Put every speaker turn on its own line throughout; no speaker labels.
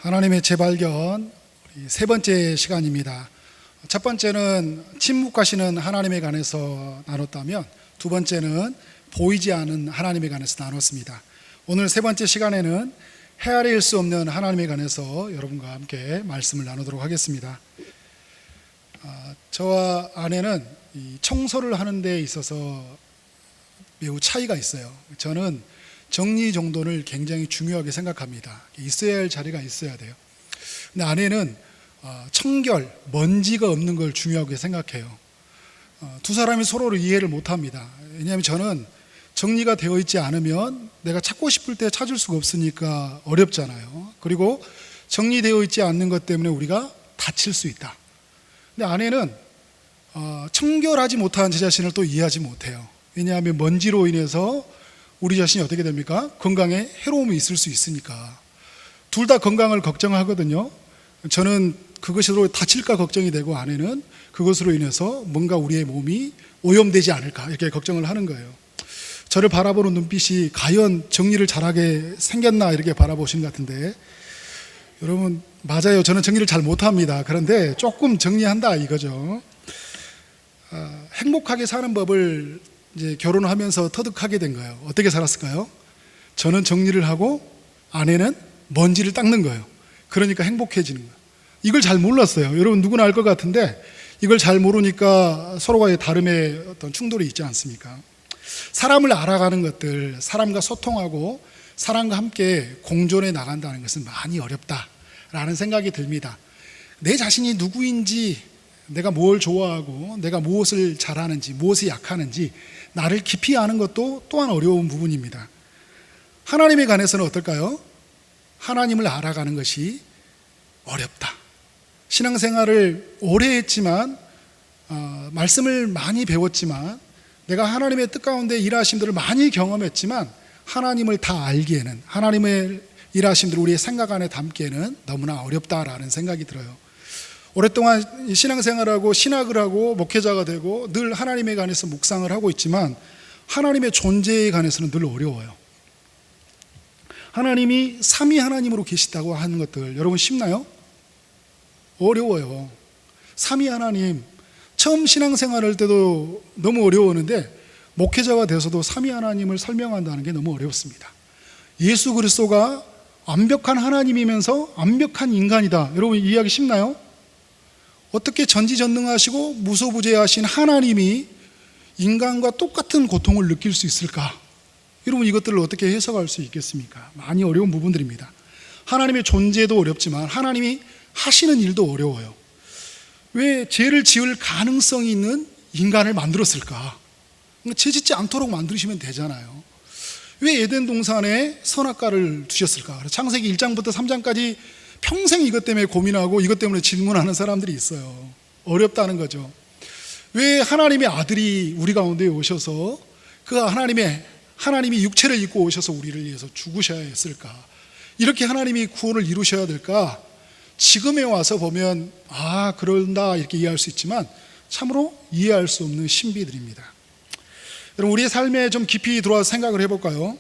하나님의 재발견 세 번째 시간입니다. 첫 번째는 침묵하시는 하나님에 관해서 나눴다면 두 번째는 보이지 않는 하나님에 관해서 나눴습니다. 오늘 세 번째 시간에는 헤아릴 수 없는 하나님에 관해서 여러분과 함께 말씀을 나누도록 하겠습니다. 저와 아내는 청소를 하는 데 있어서 매우 차이가 있어요. 저는 정리정돈을 굉장히 중요하게 생각합니다. 있어야 할 자리가 있어야 돼요. 근데 아내는 청결, 먼지가 없는 걸 중요하게 생각해요. 두 사람이 서로를 이해를 못합니다. 왜냐하면 저는 정리가 되어 있지 않으면 내가 찾고 싶을 때 찾을 수가 없으니까 어렵잖아요. 그리고 정리되어 있지 않는 것 때문에 우리가 다칠 수 있다. 근데 아내는 청결하지 못한 제 자신을 또 이해하지 못해요. 왜냐하면 먼지로 인해서 우리 자신이 어떻게 됩니까? 건강에 해로움이 있을 수 있으니까. 둘 다 건강을 걱정하거든요. 저는 그것으로 다칠까 걱정이 되고, 아내는 그것으로 인해서 뭔가 우리의 몸이 오염되지 않을까 이렇게 걱정을 하는 거예요. 저를 바라보는 눈빛이 과연 정리를 잘하게 생겼나 이렇게 바라보신 것 같은데, 여러분 맞아요. 저는 정리를 잘 못합니다. 그런데 조금 정리한다 이거죠. 행복하게 사는 법을 이제 결혼하면서 터득하게 된 거예요. 어떻게 살았을까요? 저는 정리를 하고 아내는 먼지를 닦는 거예요. 그러니까 행복해지는 거예요. 이걸 잘 몰랐어요. 여러분 누구나 알 것 같은데 이걸 잘 모르니까 서로가의 다름의 어떤 충돌이 있지 않습니까? 사람을 알아가는 것들, 사람과 소통하고 사람과 함께 공존해 나간다는 것은 많이 어렵다라는 생각이 듭니다. 내 자신이 누구인지, 내가 뭘 좋아하고 내가 무엇을 잘하는지, 무엇에 약하는지 나를 깊이 아는 것도 또한 어려운 부분입니다. 하나님에 관해서는 어떨까요? 하나님을 알아가는 것이 어렵다. 신앙생활을 오래 했지만 말씀을 많이 배웠지만 내가 하나님의 뜻 가운데 일하심들을 많이 경험했지만 하나님을 다 알기에는, 하나님의 일하심들을 우리의 생각 안에 담기에는 너무나 어렵다라는 생각이 들어요. 오랫동안 신앙생활하고 신학을 하고 목회자가 되고 늘 하나님에 관해서 묵상을 하고 있지만 하나님의 존재에 관해서는 늘 어려워요. 하나님이 삼위 하나님으로 계시다고 하는 것들 여러분 쉽나요? 어려워요. 삼위 하나님, 처음 신앙생활 할 때도 너무 어려웠는데 목회자가 돼서도 삼위 하나님을 설명한다는 게 너무 어렵습니다. 예수 그리스도가 완벽한 하나님이면서 완벽한 인간이다. 여러분 이해하기 쉽나요? 어떻게 전지전능하시고 무소부재하신 하나님이 인간과 똑같은 고통을 느낄 수 있을까? 여러분 이것들을 어떻게 해석할 수 있겠습니까? 많이 어려운 부분들입니다. 하나님의 존재도 어렵지만 하나님이 하시는 일도 어려워요. 왜 죄를 지을 가능성이 있는 인간을 만들었을까? 죄 짓지 않도록 만드시면 되잖아요. 왜 에덴 동산에 선악과를 두셨을까? 창세기 1장부터 3장까지 평생 이것 때문에 고민하고 이것 때문에 질문하는 사람들이 있어요. 어렵다는 거죠. 왜 하나님의 아들이 우리 가운데 오셔서 그 하나님이 육체를 입고 오셔서 우리를 위해서 죽으셔야 했을까? 이렇게 하나님이 구원을 이루셔야 될까? 지금에 와서 보면 그런다 이렇게 이해할 수 있지만 참으로 이해할 수 없는 신비들입니다. 여러분 우리의 삶에 좀 깊이 들어와서 생각을 해볼까요?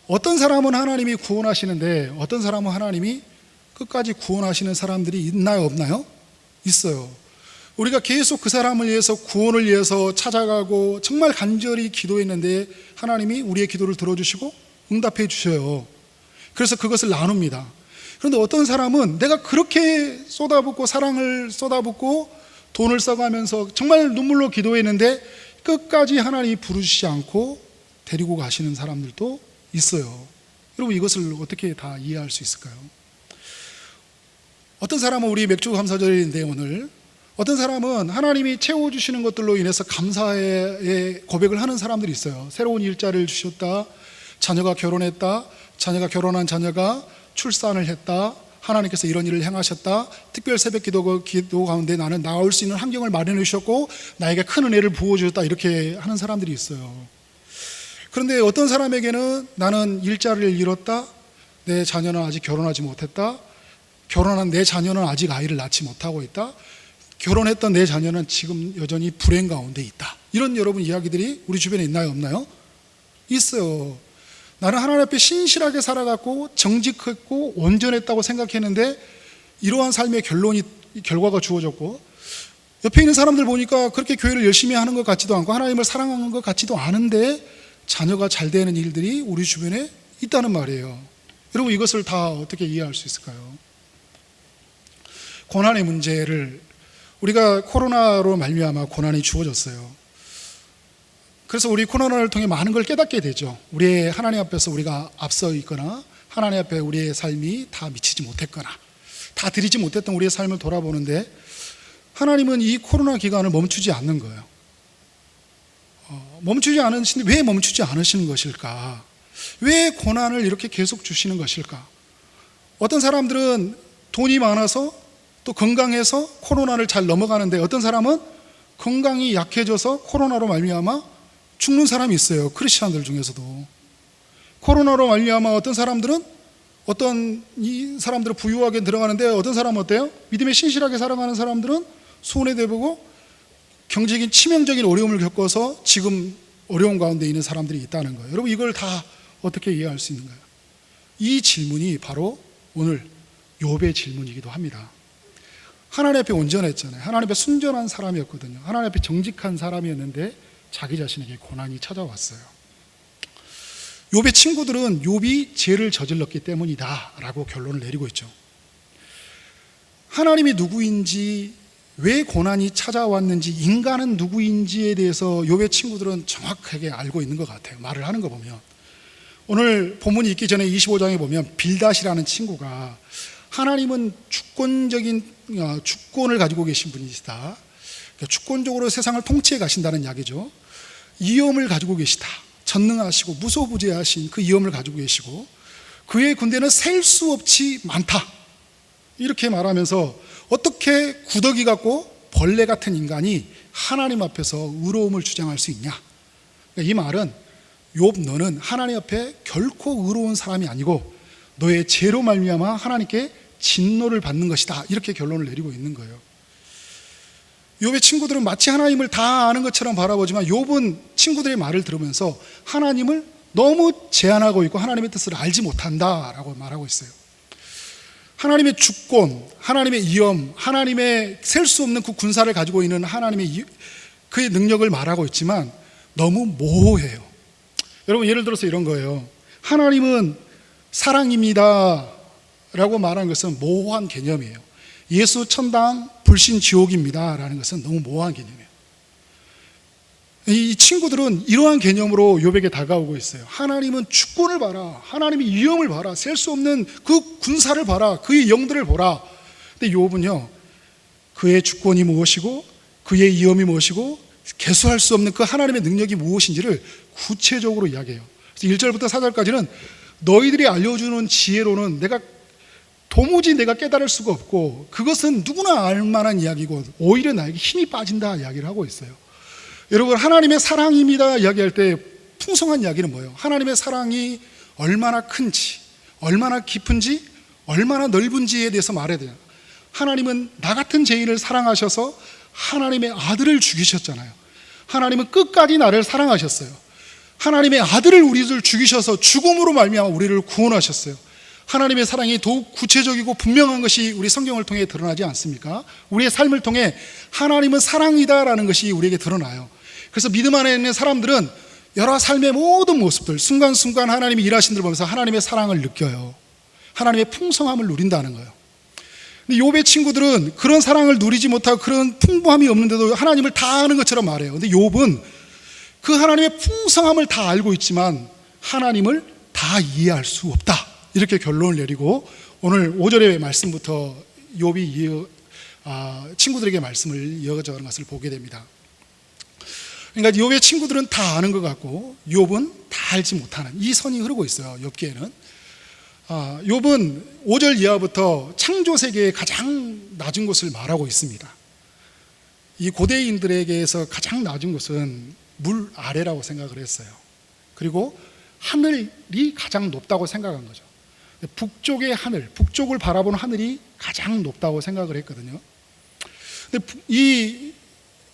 어떤 사람은 하나님이 구원하시는데 어떤 사람은 하나님이 끝까지 구원하시는 사람들이 있나요, 없나요? 있어요. 우리가 계속 그 사람을 위해서, 구원을 위해서 찾아가고 정말 간절히 기도했는데 하나님이 우리의 기도를 들어주시고 응답해 주셔요. 그래서 그것을 나눕니다. 그런데 어떤 사람은 내가 그렇게 쏟아붓고 사랑을 쏟아붓고 돈을 써가면서 정말 눈물로 기도했는데 끝까지 하나님이 부르시지 않고 데리고 가시는 사람들도 있어요. 여러분 이것을 어떻게 다 이해할 수 있을까요? 어떤 사람은 우리 맥주 감사절인데 오늘 어떤 사람은 하나님이 채워주시는 것들로 인해서 감사의 고백을 하는 사람들이 있어요. 새로운 일자리를 주셨다, 자녀가 결혼했다, 자녀가 결혼한 자녀가 출산을 했다, 하나님께서 이런 일을 행하셨다, 특별 새벽 기도 가운데 나는 나올 수 있는 환경을 마련해 주셨고 나에게 큰 은혜를 부어주셨다, 이렇게 하는 사람들이 있어요. 그런데 어떤 사람에게는 나는 일자리를 잃었다, 내 자녀는 아직 결혼하지 못했다, 결혼한 내 자녀는 아직 아이를 낳지 못하고 있다, 결혼했던 내 자녀는 지금 여전히 불행 가운데 있다, 이런 여러분 이야기들이 우리 주변에 있나요, 없나요? 있어요. 나는 하나님 앞에 신실하게 살아갔고 정직했고 온전했다고 생각했는데 이러한 삶의 결과가 주어졌고, 옆에 있는 사람들 보니까 그렇게 교회를 열심히 하는 것 같지도 않고 하나님을 사랑하는 것 같지도 않은데 자녀가 잘 되는 일들이 우리 주변에 있다는 말이에요. 여러분, 이것을 다 어떻게 이해할 수 있을까요? 고난의 문제를, 우리가 코로나로 말미암아 고난이 주어졌어요. 그래서 우리 코로나를 통해 많은 걸 깨닫게 되죠. 우리의 하나님 앞에서 우리가 앞서 있거나 하나님 앞에 우리의 삶이 다 미치지 못했거나 다 드리지 못했던 우리의 삶을 돌아보는데, 하나님은 이 코로나 기간을 멈추지 않는 거예요. 왜 멈추지 않으시는 것일까? 왜 고난을 이렇게 계속 주시는 것일까? 어떤 사람들은 돈이 많아서 또 건강해서 코로나를 잘 넘어가는데, 어떤 사람은 건강이 약해져서 코로나로 말미암아 죽는 사람이 있어요. 크리스찬들 중에서도. 코로나로 말미암아 어떤 사람들은 부유하게 들어가는데, 어떤 사람은 어때요? 믿음에 신실하게 살아가는 사람들은 손해대보고 경제적인 치명적인 어려움을 겪어서 지금 어려운 가운데 있는 사람들이 있다는 거예요. 여러분, 이걸 다 어떻게 이해할 수 있는가요? 이 질문이 바로 오늘 욥의 질문이기도 합니다. 하나님 앞에 온전했잖아요. 하나님 앞에 순전한 사람이었거든요. 하나님 앞에 정직한 사람이었는데 자기 자신에게 고난이 찾아왔어요. 욥의 친구들은 욥이 죄를 저질렀기 때문이다 라고 결론을 내리고 있죠. 하나님이 누구인지, 왜 고난이 찾아왔는지, 인간은 누구인지에 대해서 욥의 친구들은 정확하게 알고 있는 것 같아요. 말을 하는 거 보면. 오늘 본문이 있기 전에 25장에 보면 빌닷이라는 친구가 하나님은 주권을 가지고 계신 분이시다, 그러니까 주권적으로 세상을 통치해 가신다는 이야기죠. 이엄을 가지고 계시다, 전능하시고 무소부재하신 그 이엄을 가지고 계시고 그의 군대는 셀 수 없이 많다, 이렇게 말하면서 어떻게 구더기 같고 벌레 같은 인간이 하나님 앞에서 의로움을 주장할 수 있냐. 이 말은 욥, 너는 하나님 앞에 결코 의로운 사람이 아니고 너의 죄로 말미암아 하나님께 진노를 받는 것이다, 이렇게 결론을 내리고 있는 거예요. 욥의 친구들은 마치 하나님을 다 아는 것처럼 바라보지만 욥은 친구들의 말을 들으면서 하나님을 너무 제한하고 있고 하나님의 뜻을 알지 못한다라고 말하고 있어요. 하나님의 주권, 하나님의 이엄, 하나님의 셀 수 없는 그 군사를 가지고 있는 하나님의 그의 능력을 말하고 있지만 너무 모호해요. 여러분, 예를 들어서 이런 거예요. 하나님은 사랑입니다 라고 말하는 것은 모호한 개념이에요. 예수 천당, 불신 지옥입니다 라는 것은 너무 모호한 개념이에요. 이 친구들은 이러한 개념으로 욥에게 다가오고 있어요. 하나님은 주권을 봐라, 하나님의 위엄을 봐라, 셀 수 없는 그 군사를 봐라, 그의 영들을 보라. 근데 욥은요, 그의 주권이 무엇이고 그의 위엄이 무엇이고 개수할 수 없는 그 하나님의 능력이 무엇인지를 구체적으로 이야기해요. 그래서 1절부터 4절까지는 너희들이 알려주는 지혜로는 도무지 내가 깨달을 수가 없고 그것은 누구나 알 만한 이야기고 오히려 나에게 힘이 빠진다 이야기를 하고 있어요. 여러분, 하나님의 사랑입니다 이야기할 때 풍성한 이야기는 뭐예요? 하나님의 사랑이 얼마나 큰지, 얼마나 깊은지, 얼마나 넓은지에 대해서 말해야 돼요. 하나님은 나 같은 죄인을 사랑하셔서 하나님의 아들을 죽이셨잖아요. 하나님은 끝까지 나를 사랑하셨어요. 하나님의 아들을 우리를 죽이셔서 죽음으로 말미암아 우리를 구원하셨어요. 하나님의 사랑이 더욱 구체적이고 분명한 것이 우리 성경을 통해 드러나지 않습니까? 우리의 삶을 통해 하나님은 사랑이다라는 것이 우리에게 드러나요. 그래서 믿음 안에 있는 사람들은 여러 삶의 모든 모습들, 순간순간 하나님이 일하신 들 보면서 하나님의 사랑을 느껴요. 하나님의 풍성함을 누린다는 거예요. 근데 욥의 친구들은 그런 사랑을 누리지 못하고 그런 풍부함이 없는데도 하나님을 다 아는 것처럼 말해요. 근데 욥은 그 하나님의 풍성함을 다 알고 있지만 하나님을 다 이해할 수 없다, 이렇게 결론을 내리고 오늘 5절의 말씀부터 욥이 친구들에게 말씀을 이어가는 것을 보게 됩니다. 그러니까 욥의 친구들은 다 아는 것 같고 욥은 다 알지 못하는 이 선이 흐르고 있어요. 욥기에는 욥은 5절 이하부터 창조 세계의 가장 낮은 곳을 말하고 있습니다. 이 고대인들에게서 가장 낮은 곳은 물 아래라고 생각을 했어요. 그리고 하늘이 가장 높다고 생각한 거죠. 북쪽의 하늘, 북쪽을 바라보는 하늘이 가장 높다고 생각을 했거든요. 근데 이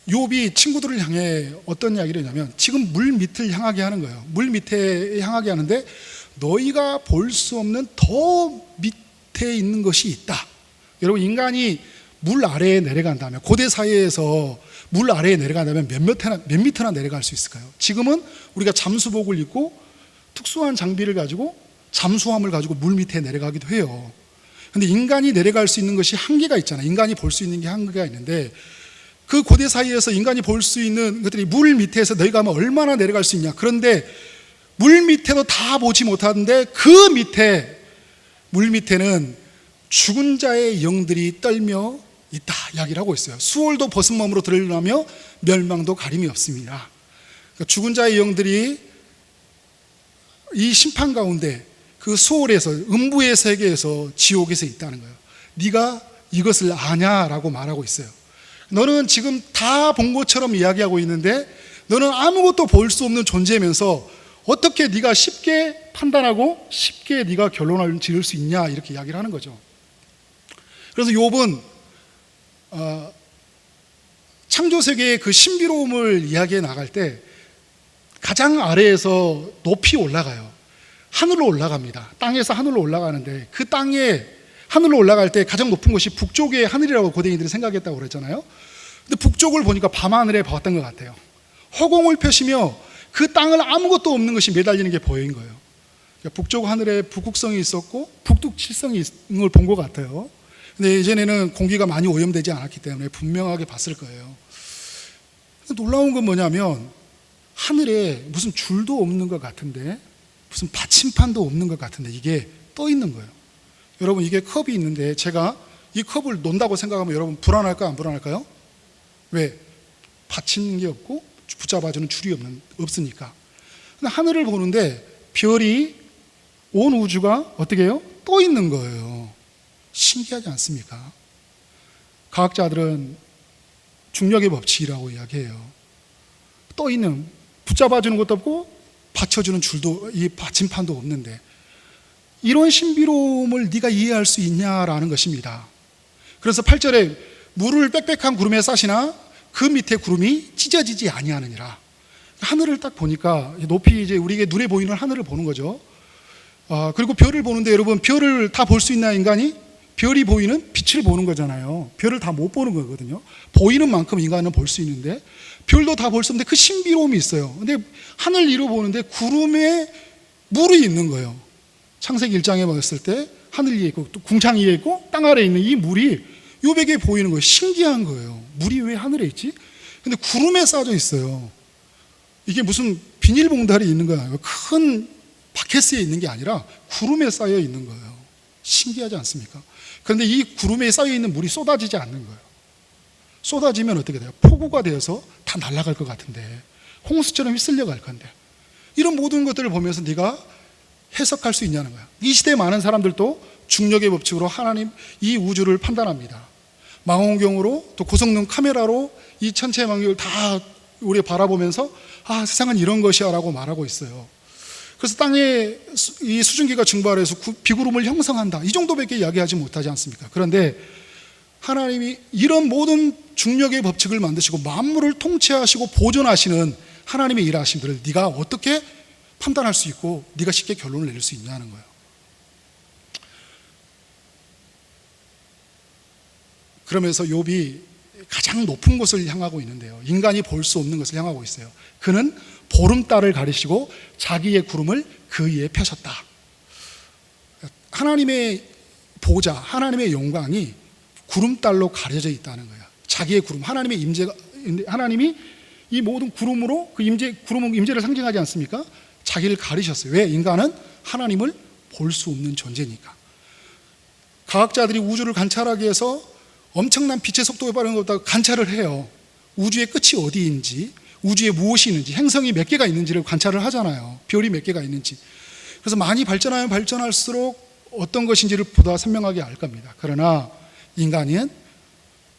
욥이 친구들을 향해 어떤 이야기를 했냐면 지금 물 밑을 향하게 하는 거예요. 물 밑에 향하게 하는데 너희가 볼 수 없는 더 밑에 있는 것이 있다. 여러분, 인간이 물 아래에 내려간다면, 고대 사회에서 물 아래에 내려간다면 몇 미터나 내려갈 수 있을까요? 지금은 우리가 잠수복을 입고 특수한 장비를 가지고, 잠수함을 가지고 물 밑에 내려가기도 해요. 근데 인간이 내려갈 수 있는 것이 한계가 있잖아요. 인간이 볼 수 있는 게 한계가 있는데, 그 고대 사이에서 인간이 볼 수 있는 것들이 물 밑에서 너희가 하면 얼마나 내려갈 수 있냐. 그런데 물 밑에도 다 보지 못하는데 그 밑에, 물 밑에는 죽은 자의 영들이 떨며 있다 이야기를 하고 있어요. 수월도 벗은 몸으로 드러나며 멸망도 가림이 없습니다. 그러니까 죽은 자의 영들이 이 심판 가운데, 그 수월에서, 음부의 세계에서, 지옥에서 있다는 거예요. 네가 이것을 아냐라고 말하고 있어요. 너는 지금 다 본 것처럼 이야기하고 있는데 너는 아무것도 볼 수 없는 존재면서 어떻게 네가 쉽게 판단하고 쉽게 네가 결론을 지을 수 있냐, 이렇게 이야기를 하는 거죠. 그래서 욥은 창조세계의 그 신비로움을 이야기해 나갈 때 가장 아래에서 높이 올라가요. 하늘로 올라갑니다. 땅에서 하늘로 올라가는데, 그 땅에 하늘로 올라갈 때 가장 높은 곳이 북쪽의 하늘이라고 고대인들이 생각했다고 그랬잖아요. 근데 북쪽을 보니까 밤하늘에 봤던 것 같아요. 허공을 펴시며 그 땅을 아무것도 없는 것이 매달리는 게 보인 거예요. 그러니까 북쪽 하늘에 북극성이 있었고 북두칠성이 있는 걸 본 것 같아요. 근데 예전에는 공기가 많이 오염되지 않았기 때문에 분명하게 봤을 거예요. 놀라운 건 뭐냐면, 하늘에 무슨 줄도 없는 것 같은데, 무슨 받침판도 없는 것 같은데 이게 떠 있는 거예요. 여러분, 이게 컵이 있는데 제가 이 컵을 논다고 생각하면 여러분 불안할까요, 안 불안할까요? 왜? 받치는 게 없고 붙잡아주는 줄이 없으니까. 근데 하늘을 보는데 별이, 온 우주가 어떻게 해요? 떠 있는 거예요. 신기하지 않습니까? 과학자들은 중력의 법칙이라고 이야기해요. 떠 있는, 붙잡아주는 것도 없고 받쳐주는 줄도, 이 받침판도 없는데 이런 신비로움을 네가 이해할 수 있냐라는 것입니다. 그래서 8절에 물을 빽빽한 구름에 싸시나 그 밑에 구름이 찢어지지 아니하느니라. 하늘을 딱 보니까 높이 이제 우리에게 눈에 보이는 하늘을 보는 거죠. 그리고 별을 보는데, 여러분, 별을 다 볼 수 있나, 인간이? 별이 보이는 빛을 보는 거잖아요. 별을 다 못 보는 거거든요. 보이는 만큼 인간은 볼 수 있는데, 별도 다 볼 수 없는데 그 신비로움이 있어요. 근데 하늘 위로 보는데 구름에 물이 있는 거예요. 창세기 1장에 봤을 때 하늘 위에 있고 또 궁창 위에 있고 땅 아래에 있는 이 물이 욥에게 보이는 거예요. 신기한 거예요. 물이 왜 하늘에 있지? 근데 구름에 쌓여져 있어요. 이게 무슨 비닐봉다리 있는 거예요. 큰 바켓에 있는 게 아니라 구름에 쌓여 있는 거예요. 신기하지 않습니까? 그런데 이 구름에 쌓여 있는 물이 쏟아지지 않는 거예요. 쏟아지면 어떻게 돼요? 폭우가 되어서 다 날아갈 것 같은데, 홍수처럼 휩쓸려 갈 건데, 이런 모든 것들을 보면서 네가 해석할 수 있냐는 거야. 이 시대에 많은 사람들도 중력의 법칙으로 하나님, 이 우주를 판단합니다. 망원경으로, 또 고성능 카메라로 이 천체 만경을 다 우리 바라보면서 세상은 이런 것이야 라고 말하고 있어요. 그래서 땅에 이 수증기가 증발해서 비구름을 형성한다, 이 정도밖에 이야기하지 못하지 않습니까? 그런데 하나님이 이런 모든 중력의 법칙을 만드시고 만물을 통치하시고 보존하시는 하나님의 일하심들을 네가 어떻게 판단할 수 있고 네가 쉽게 결론을 내릴 수 있냐는 거예요. 그러면서 욥이 가장 높은 곳을 향하고 있는데요, 인간이 볼 수 없는 것을 향하고 있어요. 그는 보름달을 가리시고 자기의 구름을 그 위에 펴셨다. 하나님의 보좌, 하나님의 영광이 구름달로 가려져 있다는 거예요. 자기의 구름, 하나님의 임재가, 하나님이 이 모든 구름으로, 그 구름은 임재를 상징하지 않습니까? 자기를 가리셨어요. 왜? 인간은 하나님을 볼 수 없는 존재니까. 과학자들이 우주를 관찰하기 위해서 엄청난 빛의 속도에 빠른 것보다 관찰을 해요. 우주의 끝이 어디인지, 우주에 무엇이 있는지, 행성이 몇 개가 있는지를 관찰을 하잖아요. 별이 몇 개가 있는지. 그래서 많이 발전하면 발전할수록 어떤 것인지를 보다 선명하게 알 겁니다. 그러나 인간은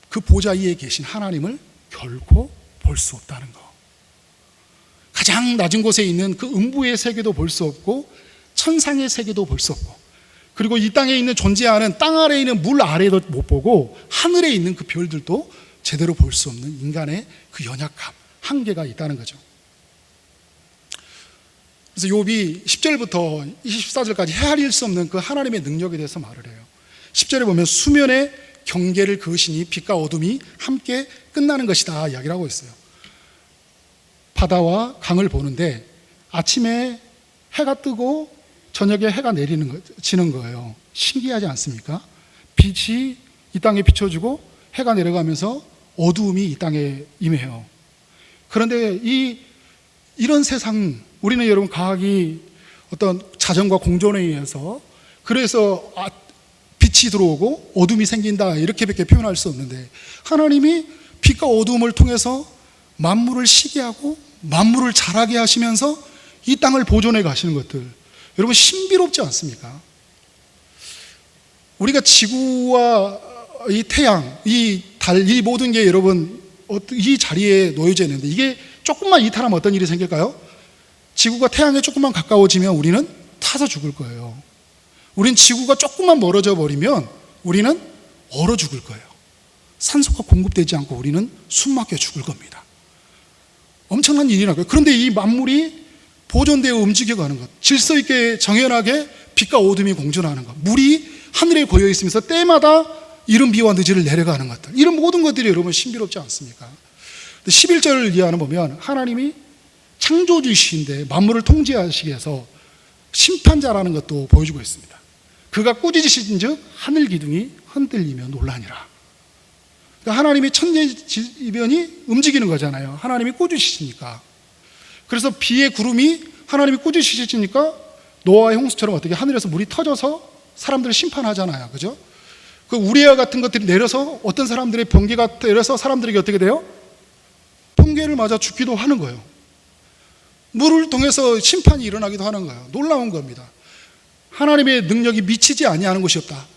그 보좌 위에 계신 하나님을 결코 볼 수 없다는 거. 가장 낮은 곳에 있는 그 음부의 세계도 볼 수 없고 천상의 세계도 볼 수 없고, 그리고 이 땅에 있는 존재하는 땅 아래에 있는 물 아래도 못 보고 하늘에 있는 그 별들도 제대로 볼 수 없는 인간의 그 연약함, 한계가 있다는 거죠. 그래서 욥이 10절부터 24절까지 헤아릴 수 없는 그 하나님의 능력에 대해서 말을 해요. 10절에 보면 수면의 경계를 그으시니 빛과 어둠이 함께 끝나는 것이다 이야기를 하고 있어요. 바다와 강을 보는데 아침에 해가 뜨고 저녁에 해가 지는 거예요. 신기하지 않습니까? 빛이 이 땅에 비춰주고 해가 내려가면서 어두움이 이 땅에 임해요. 그런데 이런 세상, 우리는 여러분 과학이 어떤 자전과 공존에 의해서 그래서 빛이 들어오고 어둠이 생긴다 이렇게밖에 표현할 수 없는데, 하나님이 빛과 어둠을 통해서 만물을 쉬게 하고 만물을 자라게 하시면서 이 땅을 보존해 가시는 것들, 여러분 신비롭지 않습니까? 우리가 지구와 이 태양, 이 달, 이 모든 게 여러분 이 자리에 놓여져 있는데, 이게 조금만 이탈하면 어떤 일이 생길까요? 지구가 태양에 조금만 가까워지면 우리는 타서 죽을 거예요. 우린 지구가 조금만 멀어져 버리면 우리는 얼어 죽을 거예요. 산소가 공급되지 않고 우리는 숨 막혀 죽을 겁니다. 엄청난 일이 날 거예요. 그런데 이 만물이 보존되어 움직여가는 것, 질서 있게 정연하게 빛과 어둠이 공존하는 것, 물이 하늘에 고여 있으면서 때마다 이른 비와 늦이를 내려가는 것들, 이런 모든 것들이 여러분 신비롭지 않습니까? 11절 이하는 보면 하나님이 창조주이신데 만물을 통제하시기 위해서 심판자라는 것도 보여주고 있습니다. 그가 꾸짖으신 즉 하늘 기둥이 흔들리며 놀라니라. 그러니까 하나님이 천재지변이 움직이는 거잖아요. 하나님이 꾸짖으시니까. 그래서 비의 구름이 하나님이 꾸짖으시니까 노아의 홍수처럼 어떻게 하늘에서 물이 터져서 사람들을 심판하잖아요. 그죠? 그 우레아 같은 것들이 내려서 어떤 사람들의 번개가 내려서 사람들에게 어떻게 돼요? 번개를 맞아 죽기도 하는 거예요. 물을 통해서 심판이 일어나기도 하는 거예요. 놀라운 겁니다. 하나님의 능력이 미치지 아니하는 곳이 없다.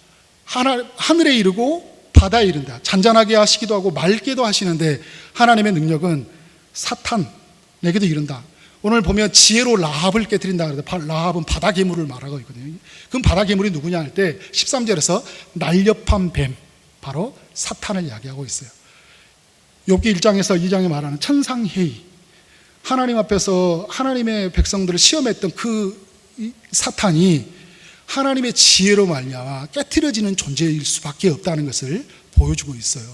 하늘에 이르고 바다에 이른다. 잔잔하게 하시기도 하고 맑게도 하시는데 하나님의 능력은 사탄에게도 이른다. 오늘 보면 지혜로 라합을 깨뜨린다 그러는데, 라합은 바다 괴물을 말하고 있거든요. 그럼 바다 괴물이 누구냐 할 때 13절에서 날렵한 뱀, 바로 사탄을 이야기하고 있어요. 욥기 1장에서 2장에 말하는 천상회의, 하나님 앞에서 하나님의 백성들을 시험했던 그 사탄이 하나님의 지혜로 말미암아 깨트려지는 존재일 수밖에 없다는 것을 보여주고 있어요.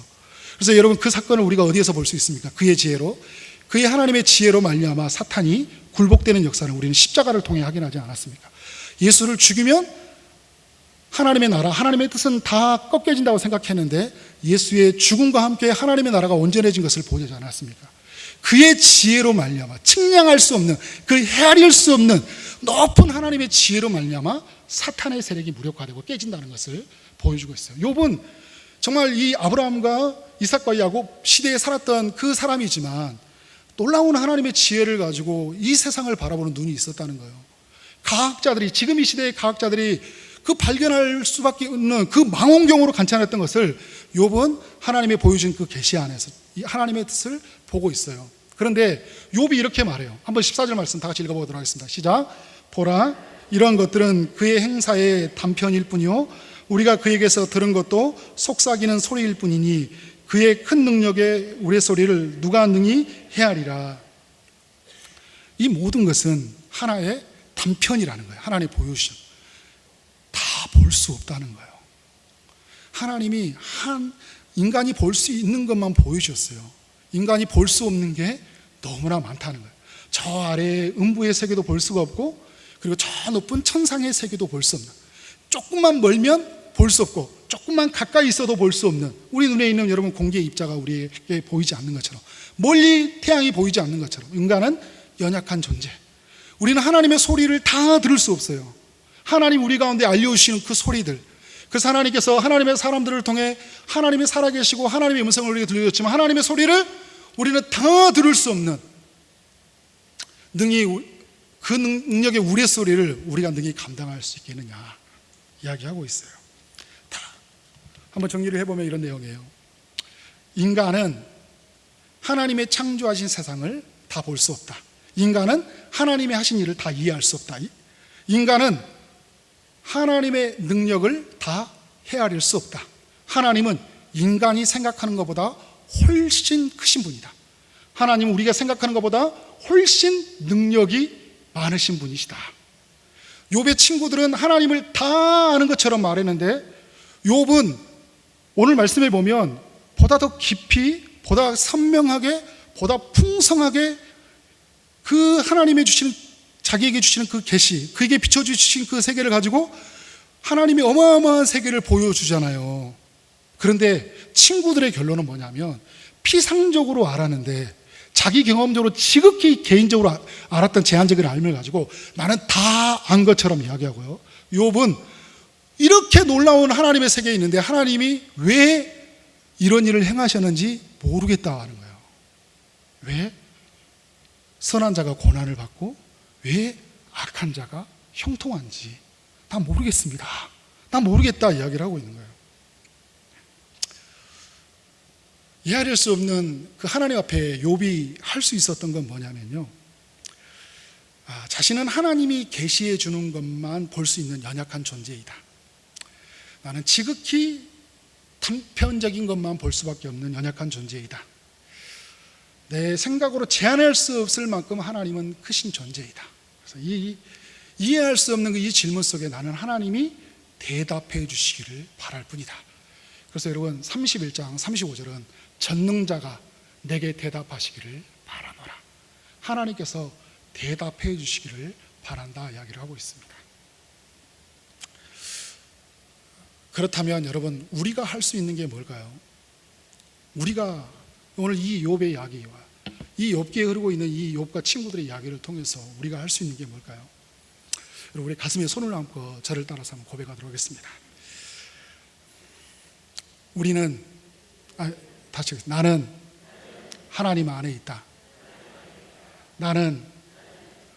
그래서 여러분 그 사건을 우리가 어디에서 볼 수 있습니까? 그의 지혜로, 그의 하나님의 지혜로 말미암아 사탄이 굴복되는 역사를 우리는 십자가를 통해 확인하지 않았습니까? 예수를 죽이면 하나님의 나라, 하나님의 뜻은 다 꺾여진다고 생각했는데 예수의 죽음과 함께 하나님의 나라가 온전해진 것을 보여주지 않았습니까? 그의 지혜로 말미암아 측량할 수 없는, 그 헤아릴 수 없는 높은 하나님의 지혜로 말미암아 사탄의 세력이 무력화되고 깨진다는 것을 보여주고 있어요. 욥은 정말 이 아브라함과 이삭과 야곱 시대에 살았던 그 사람이지만 놀라운 하나님의 지혜를 가지고 이 세상을 바라보는 눈이 있었다는 거예요. 과학자들이, 지금 이 시대의 과학자들이 그 발견할 수밖에 없는 그 망원경으로 관찰했던 것을 욥은 하나님의 보여준 그 계시 안에서 하나님의 뜻을 보고 있어요. 그런데 욥이 이렇게 말해요. 한번 14절 말씀 다 같이 읽어보도록 하겠습니다. 시작. 보라, 이러한 것들은 그의 행사의 단편일 뿐이요 우리가 그에게서 들은 것도 속삭이는 소리일 뿐이니 그의 큰 능력의 우레소리를 누가 능히 헤아리라. 이 모든 것은 하나의 단편이라는 거예요. 하나님 보여주신, 다 볼 수 없다는 거예요. 하나님이 인간이 볼 수 있는 것만 보여주셨어요. 인간이 볼 수 없는 게 너무나 많다는 거예요. 저 아래의 음부의 세계도 볼 수가 없고, 그리고 저 높은 천상의 세계도 볼 수 없는, 조금만 멀면 볼 수 없고 조금만 가까이 있어도 볼 수 없는, 우리 눈에 있는 여러분 공기의 입자가 우리에게 보이지 않는 것처럼, 멀리 태양이 보이지 않는 것처럼 인간은 연약한 존재. 우리는 하나님의 소리를 다 들을 수 없어요. 하나님 우리 가운데 알려주시는 그 소리들, 그래서 하나님께서 하나님의 사람들을 통해 하나님이 살아계시고 하나님의 음성을 우리에게 들려줬지만 하나님의 소리를 우리는 다 들을 수 없는, 그 능력의 우레소리를 우리가 능히 감당할 수 있겠느냐 이야기하고 있어요. 다 한번 정리를 해보면 이런 내용이에요. 인간은 하나님의 창조하신 세상을 다 볼 수 없다. 인간은 하나님이 하신 일을 다 이해할 수 없다. 인간은 하나님의 능력을 다 헤아릴 수 없다. 하나님은 인간이 생각하는 것보다 훨씬 크신 분이다. 하나님은 우리가 생각하는 것보다 훨씬 능력이 많으신 분이시다. 욥의 친구들은 하나님을 다 아는 것처럼 말했는데 욥은 오늘 말씀에 보면 보다 더 깊이, 보다 선명하게, 보다 풍성하게 그 하나님의 주시는, 자기에게 주시는 그 계시, 그에게 비춰주신 그 세계를 가지고 하나님의 어마어마한 세계를 보여주잖아요. 그런데 친구들의 결론은 뭐냐면 피상적으로 알았는데 자기 경험적으로 지극히 개인적으로 알았던 제한적인 알을 가지고 나는 다 안 것처럼 이야기하고요. 욥은 이렇게 놀라운 하나님의 세계에 있는데 하나님이 왜 이런 일을 행하셨는지 모르겠다 하는 거예요. 왜 선한 자가 고난을 받고 왜 악한 자가 형통한지 난 모르겠습니다. 난 모르겠다 이야기를 하고 있는 거예요. 이해할 수 없는 그 하나님 앞에 욥이 할 수 있었던 건 뭐냐면요, 자신은 하나님이 계시해 주는 것만 볼 수 있는 연약한 존재이다. 나는 지극히 단편적인 것만 볼 수밖에 없는 연약한 존재이다. 내 생각으로 제한할 수 없을 만큼 하나님은 크신 존재이다. 그래서 이해할 수 없는 이 질문 속에 나는 하나님이 대답해 주시기를 바랄 뿐이다. 그래서 여러분 31장 35절은 전능자가 내게 대답하시기를 바라노라. 하나님께서 대답해 주시기를 바란다 이야기를 하고 있습니다. 그렇다면 여러분 우리가 할 수 있는 게 뭘까요? 우리가 오늘 이 욥의 이야기와 이 욥기에 흐르고 있는 이 욥과 친구들의 이야기를 통해서 우리가 할 수 있는 게 뭘까요? 여러분 우리 가슴에 손을 얹고 저를 따라서 한번 고백하도록 하겠습니다. 우리는 나는 하나님 안에 있다. 나는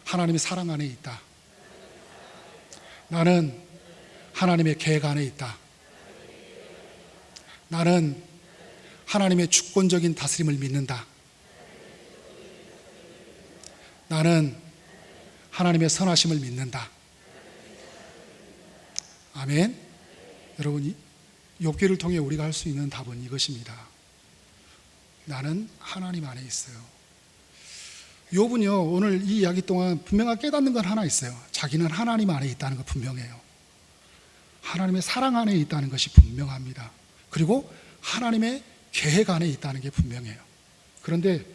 하나님의 사랑 안에 있다. 나는 하나님의 계획 안에 있다. 나는 하나님의 주권적인 다스림을 믿는다. 나는 하나님의 선하심을 믿는다. 아멘. 여러분 욥기를 통해 우리가 할 수 있는 답은 이것입니다. 나는 하나님 안에 있어요. 욥은요 오늘 이 이야기 동안 분명하게 깨닫는 건 하나 있어요. 자기는 하나님 안에 있다는 거 분명해요. 하나님의 사랑 안에 있다는 것이 분명합니다. 그리고 하나님의 계획 안에 있다는 게 분명해요. 그런데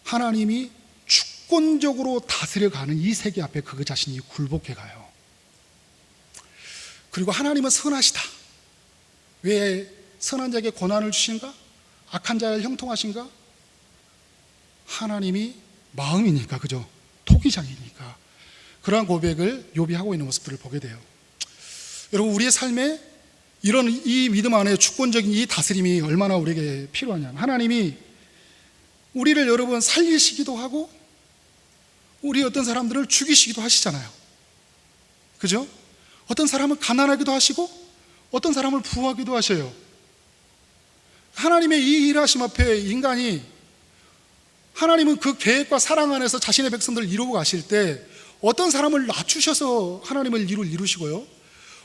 하나님이 주권적으로 다스려가는 이 세계 앞에 그 자신이 굴복해 가요. 그리고 하나님은 선하시다. 왜 선한 자에게 고난을 주시는가? 악한 자를 형통하신가? 하나님이 마음이니까, 그죠? 토기장이니까. 그러한 고백을 욥이 하고 있는 모습들을 보게 돼요. 여러분 우리의 삶에 이런 이 믿음 안에 주권적인 이 다스림이 얼마나 우리에게 필요하냐. 하나님이 우리를 여러분 살리시기도 하고 우리 어떤 사람들을 죽이시기도 하시잖아요. 그죠? 어떤 사람은 가난하기도 하시고 어떤 사람을 부하기도 하셔요. 하나님의 이 일하심 앞에 인간이, 하나님은 그 계획과 사랑 안에서 자신의 백성들을 이루고 가실 때 어떤 사람을 낮추셔서 하나님의 일을 이루시고요,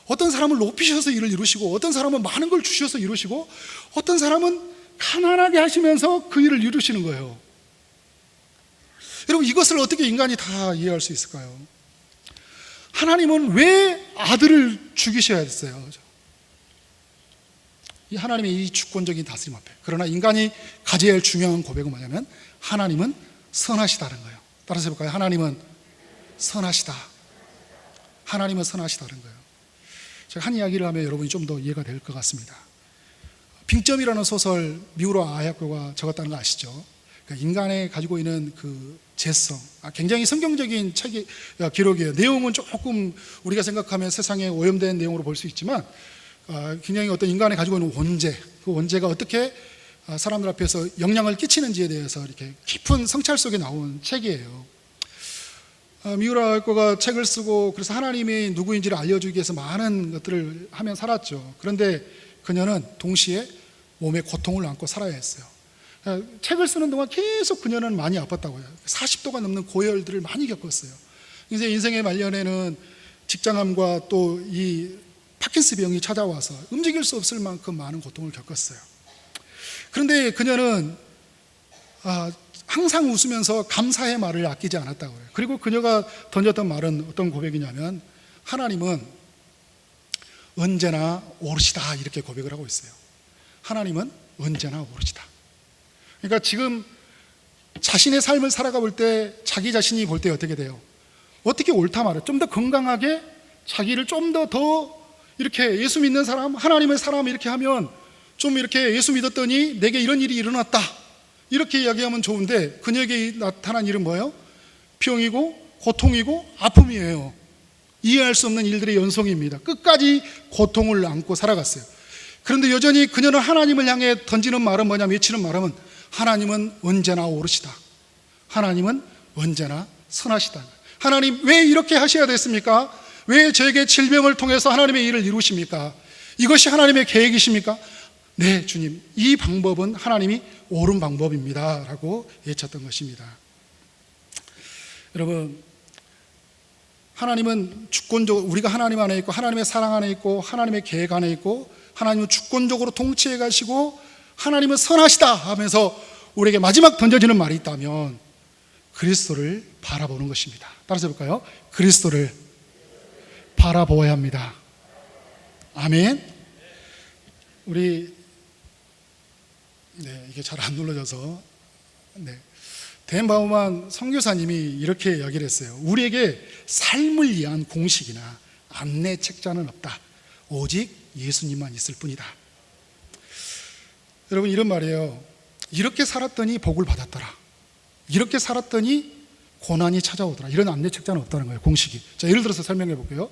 어떤 사람을 높이셔서 일을 이루시고, 어떤 사람은 많은 걸 주셔서 이루시고, 어떤 사람은 가난하게 하시면서 그 일을 이루시는 거예요. 여러분 이것을 어떻게 인간이 다 이해할 수 있을까요? 하나님은 왜 아들을 죽이셔야 했어요? 이 하나님의 이 주권적인 다스림 앞에. 그러나 인간이 가져야 할 중요한 고백은 뭐냐면 하나님은 선하시다는 거예요. 따라서 해볼까요? 하나님은 선하시다. 하나님은 선하시다는 거예요. 제가 한 이야기를 하면 여러분이 좀 더 이해가 될 것 같습니다. 빙점이라는 소설 미우라 아야코가 적었다는 거 아시죠? 그러니까 인간의 가지고 있는 그 재성, 굉장히 성경적인 책이 기록이에요. 내용은 조금 우리가 생각하면 세상에 오염된 내용으로 볼 수 있지만 굉장히 어떤 인간이 가지고 있는 원죄, 그 원죄가 어떻게 사람들 앞에서 영향을 끼치는지에 대해서 이렇게 깊은 성찰 속에 나온 책이에요. 미우라 아야코가 책을 쓰고 그래서 하나님이 누구인지를 알려주기 위해서 많은 것들을 하며 살았죠. 그런데 그녀는 동시에 몸에 고통을 안고 살아야 했어요. 책을 쓰는 동안 계속 그녀는 많이 아팠다고요. 40도가 넘는 고열들을 많이 겪었어요. 이제 인생의 말년에는 직장암과 또 이 파킨스 병이 찾아와서 움직일 수 없을 만큼 많은 고통을 겪었어요. 그런데 그녀는 항상 웃으면서 감사의 말을 아끼지 않았다고 해요. 그리고 그녀가 던졌던 말은 어떤 고백이냐면 하나님은 언제나 오르시다, 이렇게 고백을 하고 있어요. 하나님은 언제나 오르시다. 그러니까 지금 자신의 삶을 살아가 볼 때, 자기 자신이 볼 때 어떻게 돼요? 어떻게 옳다 말해? 좀 더 건강하게 자기를 좀 더 이렇게 예수 믿는 사람, 하나님의 사람 이렇게 하면 좀 이렇게 예수 믿었더니 내게 이런 일이 일어났다, 이렇게 이야기하면 좋은데 그녀에게 나타난 일은 뭐예요? 병이고 고통이고 아픔이에요. 이해할 수 없는 일들의 연속입니다. 끝까지 고통을 안고 살아갔어요. 그런데 여전히 그녀는 하나님을 향해 던지는 말은 뭐냐면, 외치는 말은 하나님은 언제나 오르시다, 하나님은 언제나 선하시다. 하나님 왜 이렇게 하셔야 됐습니까? 왜 저에게 질병을 통해서 하나님의 일을 이루십니까? 이것이 하나님의 계획이십니까? 네, 주님, 이 방법은 하나님이 옳은 방법입니다 라고 외쳤던 것입니다. 여러분, 하나님은 주권적으로, 우리가 하나님 안에 있고 하나님의 사랑 안에 있고 하나님의 계획 안에 있고 하나님은 주권적으로 통치해 가시고 하나님은 선하시다 하면서 우리에게 마지막 던져지는 말이 있다면 그리스도를 바라보는 것입니다. 따라서 해볼까요? 그리스도를 바라보아야 합니다. 아멘. 우리 이게 잘 안 눌러져서 댄 바우만 선교사님이 이렇게 이야기를 했어요. 우리에게 삶을 위한 공식이나 안내 책자는 없다. 오직 예수님만 있을 뿐이다. 여러분, 이런 말이에요. 이렇게 살았더니 복을 받았더라, 이렇게 살았더니 고난이 찾아오더라, 이런 안내 책자는 없다는 거예요, 공식이. 자, 예를 들어서 설명해 볼게요.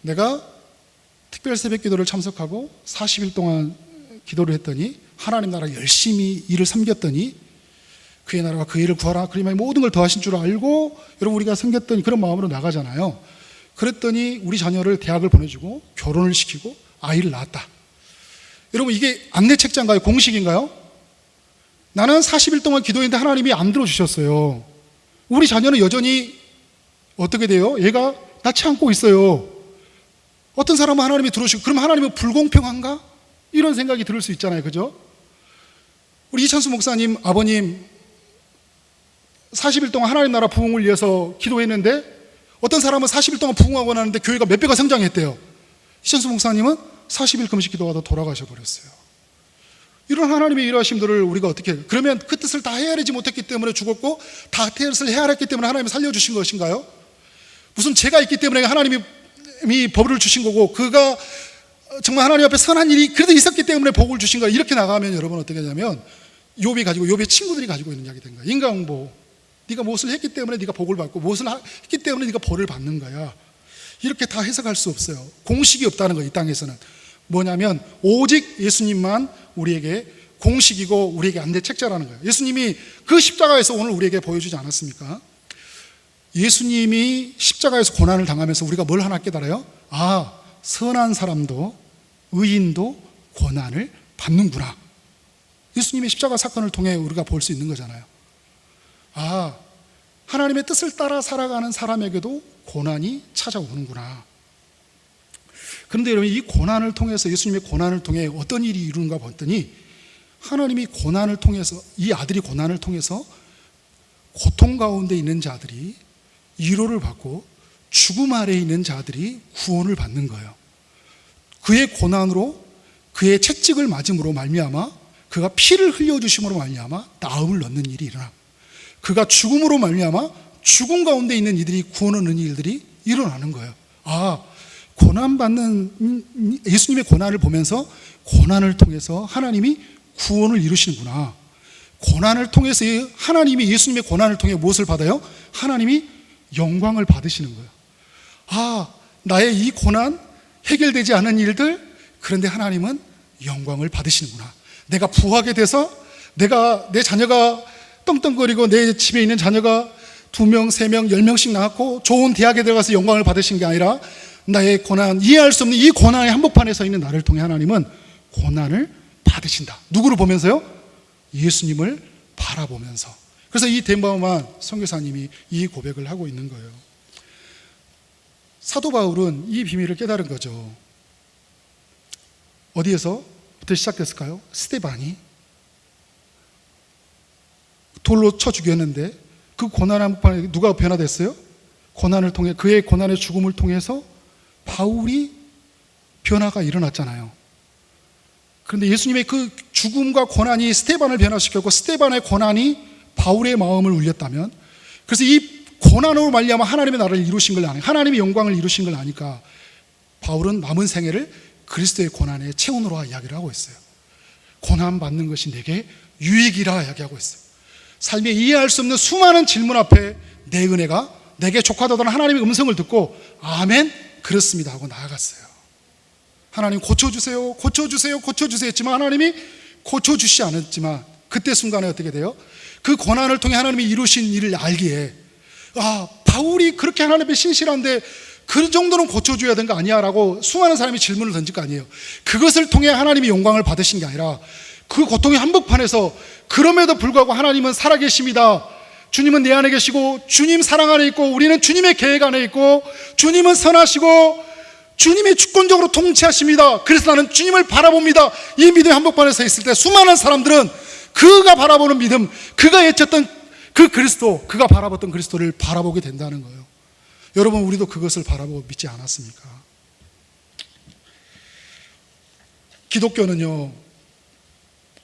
내가 특별 새벽 기도를 참석하고 40일 동안 기도를 했더니 하나님 나라 열심히 일을 섬겼더니 그의 나라와 그 일을 구하라, 그리면 모든 걸 더하신 줄 알고 여러분 우리가 섬겼더니 그런 마음으로 나가잖아요. 그랬더니 우리 자녀를 대학을 보내주고 결혼을 시키고 아이를 낳았다. 여러분, 이게 안내 책자인가요? 공식인가요? 나는 40일 동안 기도했는데 하나님이 안 들어주셨어요. 우리 자녀는 여전히 어떻게 돼요? 얘가 낳지 않고 있어요. 어떤 사람은 하나님이 들어주시고, 그럼 하나님은 불공평한가? 이런 생각이 들을 수 있잖아요, 그죠? 우리 이찬수 목사님 아버님 40일 동안 하나님 나라 부흥을 위해서 기도했는데 어떤 사람은 40일 동안 부흥하고 나는데 교회가 몇 배가 성장했대요. 이찬수 목사님은 40일 금식 기도하다 돌아가셔 버렸어요. 이런 하나님의 일하심들을 우리가 어떻게 해요? 그러면 그 뜻을 다 헤아리지 못했기 때문에 죽었고, 다 뜻을 헤아렸기 때문에 하나님이 살려주신 것인가요? 무슨 죄가 있기 때문에 하나님이 법을 주신 거고, 그가 정말 하나님 앞에 선한 일이 그래도 있었기 때문에 복을 주신 거야, 이렇게 나가면 여러분 어떻게 하냐면 욥의 친구들이 가지고 있는 이야기 된 거야. 인간응보. 네가 무엇을 했기 때문에 네가 복을 받고, 무엇을 했기 때문에 네가 벌을 받는 거야. 이렇게 다 해석할 수 없어요. 공식이 없다는 거예요, 이 땅에서는. 뭐냐면 오직 예수님만 우리에게 공식이고 우리에게 안내 책자라는 거예요. 예수님이 그 십자가에서 오늘 우리에게 보여주지 않았습니까? 예수님이 십자가에서 고난을 당하면서 우리가 뭘 하나 깨달아요? 아, 선한 사람도 의인도 고난을 받는구나. 예수님의 십자가 사건을 통해 우리가 볼 수 있는 거잖아요. 아, 하나님의 뜻을 따라 살아가는 사람에게도 고난이 찾아오는구나. 그런데 여러분, 이 고난을 통해서, 예수님의 고난을 통해 어떤 일이 이루는가 봤더니 하나님이 고난을 통해서, 이 아들이 고난을 통해서 고통 가운데 있는 자들이 위로를 받고 죽음 아래에 있는 자들이 구원을 받는 거예요. 그의 고난으로, 그의 채찍을 맞음으로 말미암아, 그가 피를 흘려주심으로 말미암아 나음을 얻는 일이 일어나, 그가 죽음으로 말미암아 죽음 가운데 있는 이들이 구원 얻는 일들이 일어나는 거예요. 아, 고난받는 예수님의 고난을 보면서 고난을 통해서 하나님이 구원을 이루시는구나. 고난을 통해서 하나님이 예수님의 고난을 통해 무엇을 받아요? 하나님이 영광을 받으시는 거예요. 아, 나의 이 고난, 해결되지 않은 일들, 그런데 하나님은 영광을 받으시는구나. 내가 부하게 돼서 내 자녀가 떵떵거리고 내 집에 있는 자녀가 2명, 3명, 10명씩 낳았고 좋은 대학에 들어가서 영광을 받으신 게 아니라 나의 고난, 이해할 수 없는 이 고난의 한복판에 서 있는 나를 통해 하나님은 고난을 받으신다. 누구를 보면서요? 예수님을 바라보면서. 그래서 이 덴바우만 선교사님이 이 고백을 하고 있는 거예요. 사도 바울은 이 비밀을 깨달은 거죠. 어디에서부터 시작됐을까요? 스데반이 돌로 쳐 죽였는데 그 고난의 한복판에 누가 변화됐어요? 고난을 통해, 그의 고난의 죽음을 통해서 바울이 변화가 일어났잖아요. 그런데 예수님의 그 죽음과 고난이 스데반을 변화시켰고 스데반의 고난이 바울의 마음을 울렸다면, 그래서 이 고난으로 말미암아 하나님의 나라를 이루신 걸 아니까, 하나님의 영광을 이루신 걸 아니까 바울은 남은 생애를 그리스도의 고난의 체온으로 이야기를 하고 있어요. 고난 받는 것이 내게 유익이라 이야기하고 있어요. 삶에 이해할 수 없는 수많은 질문 앞에 내 은혜가 내게 족하다던 하나님의 음성을 듣고 아멘 그렇습니다 하고 나아갔어요. 하나님 고쳐주세요, 고쳐주세요, 고쳐주세요 했지만 하나님이 고쳐주시지 않았지만 그때 순간에 어떻게 돼요? 그 고난을 통해 하나님이 이루신 일을 알기에, 아, 바울이 그렇게 하나님의 신실한데 그 정도는 고쳐줘야 되는 거 아니야? 라고 수많은 사람이 질문을 던질 거 아니에요. 그것을 통해 하나님이 영광을 받으신 게 아니라 그 고통의 한복판에서 그럼에도 불구하고 하나님은 살아계십니다. 주님은 내 안에 계시고 주님 사랑 안에 있고 우리는 주님의 계획 안에 있고 주님은 선하시고 주님이 주권적으로 통치하십니다. 그래서 나는 주님을 바라봅니다. 이 믿음의 한복판에 서 있을 때 수많은 사람들은 그가 바라보는 믿음, 그가 외쳤던 그 그리스도, 그가 바라봤던 그리스도를 바라보게 된다는 거예요. 여러분, 우리도 그것을 바라보고 믿지 않았습니까? 기독교는요,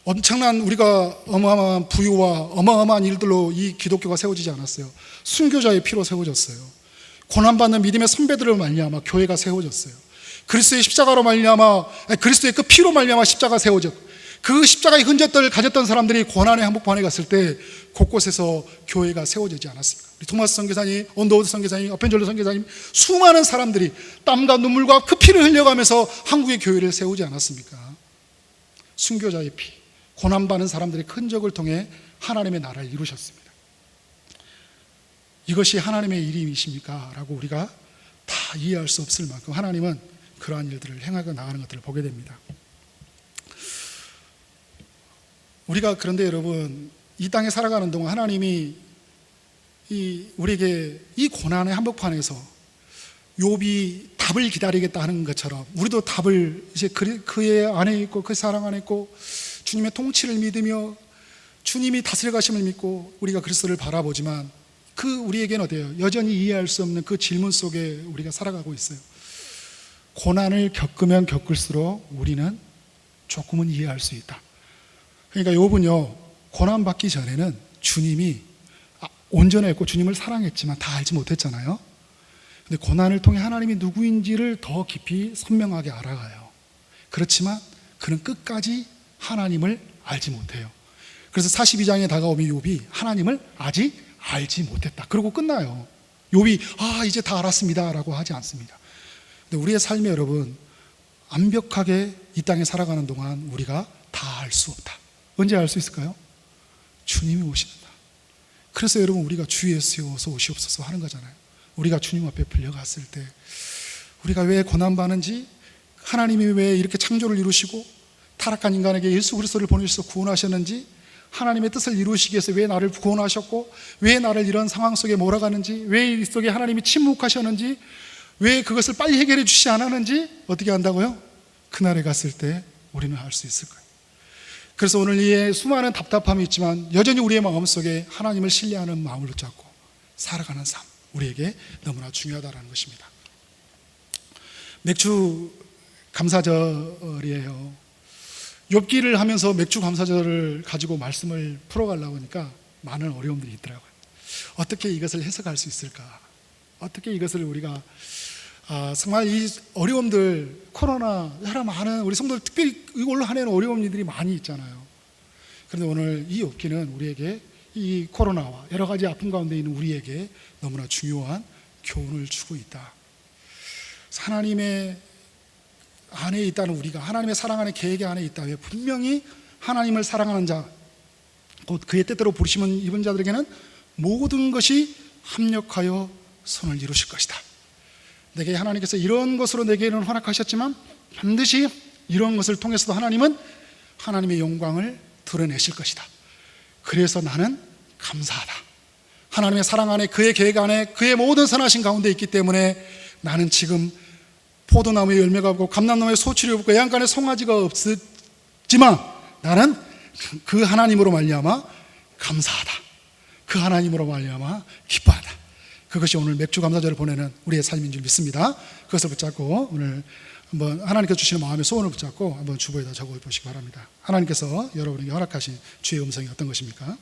엄청난 우리가 어마어마한 부유와 어마어마한 일들로 이 기독교가 세워지지 않았어요. 순교자의 피로 세워졌어요. 고난받는 믿음의 선배들을 말미암아 교회가 세워졌어요. 그리스도의 십자가로 말미암아, 그리스도의 그 피로 말미암아 십자가 세워졌고, 그 십자가의 흔적들을 가졌던 사람들이 고난의 한복판에 갔을 때 곳곳에서 교회가 세워지지 않았습니까? 우리 토마스 선교사님, 온더우드 선교사님, 어펜젤로 선교사님, 수많은 사람들이 땀과 눈물과 그 피를 흘려가면서 한국의 교회를 세우지 않았습니까? 순교자의 피, 고난받는 사람들의 흔적을 통해 하나님의 나라를 이루셨습니다. 이것이 하나님의 일임이십니까? 라고 우리가 다 이해할 수 없을 만큼 하나님은 그러한 일들을 행하고 나가는 것들을 보게 됩니다. 우리가 그런데 여러분, 이 땅에 살아가는 동안 하나님이 우리에게 이 고난의 한복판에서 욥이 답을 기다리겠다 하는 것처럼 우리도 답을 이제 그의 안에 있고 그 사랑 안에 있고 주님의 통치를 믿으며 주님이 다스려 가심을 믿고 우리가 그리스도를 바라보지만 그 우리에게는 어때요? 여전히 이해할 수 없는 그 질문 속에 우리가 살아가고 있어요. 고난을 겪으면 겪을수록 우리는 조금은 이해할 수 있다. 그러니까 욥은요, 고난받기 전에는 주님이 온전했고 주님을 사랑했지만 다 알지 못했잖아요. 근데 고난을 통해 하나님이 누구인지를 더 깊이 선명하게 알아가요. 그렇지만 그는 끝까지 하나님을 알지 못해요. 그래서 42장에 다가오면 욥이 하나님을 아직 알지 못했다, 그러고 끝나요. 욥이 이제 다 알았습니다 라고 하지 않습니다. 근데 우리의 삶에 여러분, 완벽하게 이 땅에 살아가는 동안 우리가 다 알 수 없다. 언제 알 수 있을까요? 주님이 오신다. 그래서 여러분, 우리가 주 예수여 어서 오시옵소서 하는 거잖아요. 우리가 주님 앞에 불려갔을 때 우리가 왜 고난받는지, 하나님이 왜 이렇게 창조를 이루시고 타락한 인간에게 예수 그리스도를 보내셔서 구원하셨는지, 하나님의 뜻을 이루시기 위해서 왜 나를 구원하셨고 왜 나를 이런 상황 속에 몰아가는지, 왜 이 속에 하나님이 침묵하셨는지, 왜 그것을 빨리 해결해 주시지 않았는지 어떻게 안다고요? 그날에 갔을 때 우리는 알 수 있을 거예요. 그래서 오늘 이 수많은 답답함이 있지만 여전히 우리의 마음속에 하나님을 신뢰하는 마음을 붙잡고 살아가는 삶, 우리에게 너무나 중요하다는 것입니다. 맥주 감사절이에요. 욥기를 하면서 맥주 감사절을 가지고 말씀을 풀어가려고 하니까 많은 어려움들이 있더라고요. 어떻게 이것을 해석할 수 있을까? 어떻게 이것을 우리가 정말 이 어려움들, 코로나, 여러 많은 우리 성도들, 특별히 이걸로 하는 어려운 일들이 많이 있잖아요. 그런데 오늘 이 욥기는 우리에게 이 코로나와 여러 가지 아픔 가운데 있는 우리에게 너무나 중요한 교훈을 주고 있다. 하나님의 안에 있다는 우리가, 하나님의 사랑 안에, 계획 안에 있다면 분명히 하나님을 사랑하는 자, 곧 그의 뜻대로 부르심을 입은 자들에게는 모든 것이 합력하여 선을 이루실 것이다. 내게 하나님께서 이런 것으로 내게는 허락하셨지만 반드시 이런 것을 통해서도 하나님은 하나님의 영광을 드러내실 것이다. 그래서 나는 감사하다. 하나님의 사랑 안에, 그의 계획 안에, 그의 모든 선하신 가운데 있기 때문에 나는 지금 포도나무에 열매가 없고 감람나무에 소출이 없고 애양간에 송아지가 없지만 나는 그 하나님으로 말미암아 감사하다. 그 하나님으로 말미암아 기뻐하다. 그것이 오늘 맥주 감사절을 보내는 우리의 삶인 줄 믿습니다. 그것을 붙잡고 오늘 한번 하나님께서 주시는 마음의 소원을 붙잡고 한번 주보에다 적어 보시기 바랍니다. 하나님께서 여러분에게 허락하신 주의 음성이 어떤 것입니까?